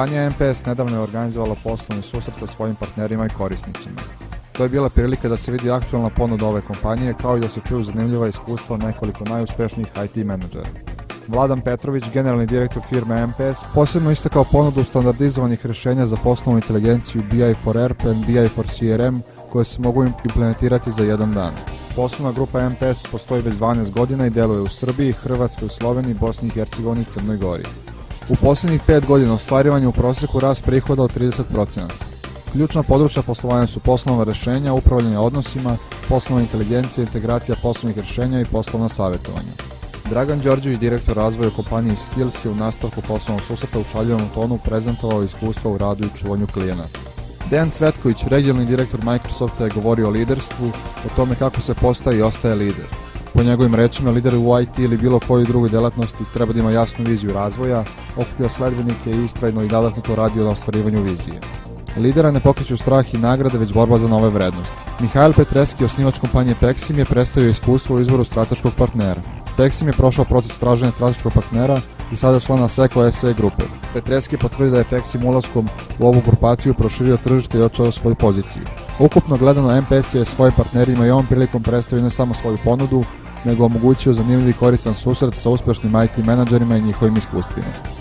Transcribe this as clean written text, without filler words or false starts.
Kompanija MPS nedavno je organizovala poslovni susret sa svojim partnerima i korisnicima. To je bila prilika da se vidi aktualna ponuda ove kompanije, kao i da se čuju zanimljiva iskustva nekoliko najuspešnijih IT menadžera. Vladan Petrović, generalni direktor firme MPS, posebno istakao ponudu standardizovanih rješenja za poslovnu inteligenciju BI for ERP and BI for CRM, koje se mogu implementirati za jedan dan. Poslovna grupa MPS postoji već 12 godina i deluje u Srbiji, Hrvatskoj, Sloveniji, Bosni i Hercegovini i Crnoj Gori. U posljednjih 5 godina ostvarivan je u prosjeku rast prihoda od 30%. Ključna područja poslovanja su poslovna rješenja, upravljanje odnosima, poslovna inteligencija, integracija poslovnih rješenja i poslovna savjetovanja. Dragan Đorđević, direktor razvoja kompanije Skills, je u nastavku poslovnog susreta u šaljivom tonu prezentovao iskustva u radu i čuvanju klijenata. Dejan Cvetković, regionalni direktor Microsofta, je govorio o liderstvu, o tome kako se postaje i ostaje lider. Po njegovim rečima, lider u IT ili bilo kojoj drugoj delatnosti treba da ima jasnu viziju razvoja, okuplja sledbenike i istrajno i nadahnito radi na ostvarivanju vizije. Lidera ne pokreću strah i nagrade, već borba za nove vrednosti. Mihajl Petreski, osnivač kompanije Pexim, je predstavio iskustvo u izboru strateškog partnera. Pexim je prošao proces traženja strateškog partnera i sada člana Seco SE grupe. Petreski potvrdi da je Pexim ulaskom u ovu grupaciju proširio tržište i očuvao svoju poziciju. Ukupno gledano, MPS je svojim partnerima i ovom prilikom predstavio ne samo svoju ponudu, nego omogućio zanimljiv i koristan susret sa uspešnim IT menadžerima i njihovim iskustvima.